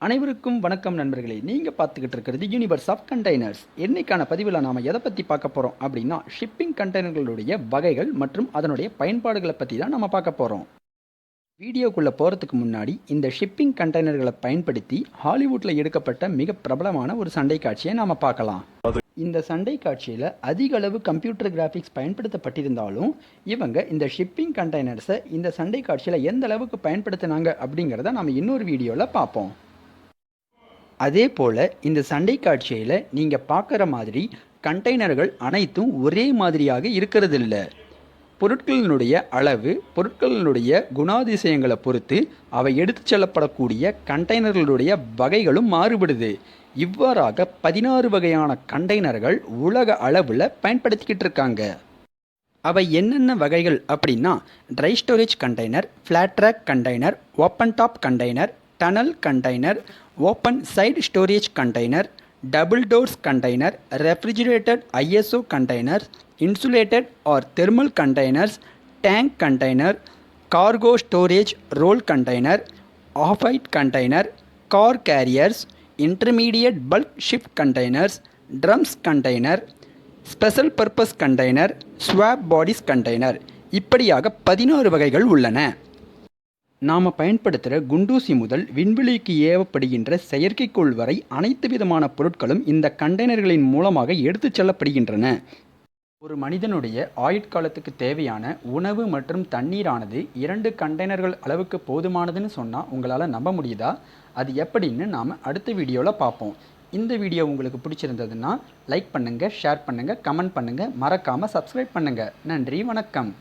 அனைவருக்கும் வணக்கம் நண்பர்களே. நீங்கள் பார்த்துக்கிட்டு இருக்கிறது யூனிவர்ஸ் ஆஃப் கண்டெய்னர்ஸ். இன்னைக்கான பதிவில் நாம் எதை பற்றி பார்க்க போகிறோம் அப்படின்னா, ஷிப்பிங் கண்டெய்னர்களுடைய வகைகள் மற்றும் அதனுடைய பயன்பாடுகளை பற்றி தான் நம்ம பார்க்க போகிறோம். வீடியோக்குள்ளே போகிறதுக்கு முன்னாடி இந்த ஷிப்பிங் கண்டெய்னர்களை பயன்படுத்தி ஹாலிவுட்டில் எடுக்கப்பட்ட மிக பிரபலமான ஒரு சண்டை காட்சியை நாம் பார்க்கலாம். இந்த சண்டை காட்சியில் அதிக அளவு கம்ப்யூட்டர் கிராஃபிக்ஸ் பயன்படுத்தப்பட்டிருந்தாலும் இவங்க இந்த ஷிப்பிங் கண்டெய்னர்ஸை இந்த சண்டை காட்சியில் எந்த அளவுக்கு பயன்படுத்தினாங்க அப்படிங்கிறத நம்ம இன்னொரு வீடியோவில் பார்ப்போம். அதே போல் இந்த சண்டை காட்சியில் நீங்கள் பார்க்குற மாதிரி கண்டெய்னர்கள் அனைத்தும் ஒரே மாதிரியாக இருக்கிறதில்ல. பொருட்களினுடைய அளவு, பொருட்களினுடைய குணாதிசயங்களை பொறுத்து அவை எடுத்து செல்லப்படக்கூடிய கண்டெய்னர்களுடைய வகைகளும் மாறுபடுது. இவ்வாறாக 16 வகையான கண்டெய்னர்கள் உலக அளவில் பயன்படுத்திக்கிட்டு இருக்காங்க. அவை என்னென்ன வகைகள் அப்படின்னா, dry storage container, flat rack container, open top container, tunnel container, open side storage container, double doors container, refrigerated ISO container, insulated or thermal containers, tank container, cargo storage roll container, off height container, car carriers, intermediate bulk ship containers, drums container, special purpose container, swap bodies container, இப்படியாக 16 வகைகள் உள்ளன. நாம் பயன்படுத்துகிற குண்டூசி முதல் விண்வெளிக்கு ஏவப்படுகின்ற செயற்கைக்கோள் வரை அனைத்து விதமான பொருட்களும் இந்த கண்டெய்னர்களின் மூலமாக எடுத்து செல்லப்படுகின்றன. ஒரு மனிதனுடைய ஆயுட்காலத்துக்கு தேவையான உணவு மற்றும் தண்ணீரானது 2 கண்டெய்னர்கள் அளவுக்கு போதுமானதுன்னு சொன்னால் உங்களால் நம்ப முடியுதா? அது எப்படின்னு நாம் அடுத்த வீடியோவில் பார்ப்போம். இந்த வீடியோ உங்களுக்கு பிடிச்சிருந்ததுன்னா லைக் பண்ணுங்கள், ஷேர் பண்ணுங்கள், கமெண்ட் பண்ணுங்கள், மறக்காமல் சப்ஸ்கிரைப் பண்ணுங்கள். நன்றி, வணக்கம்.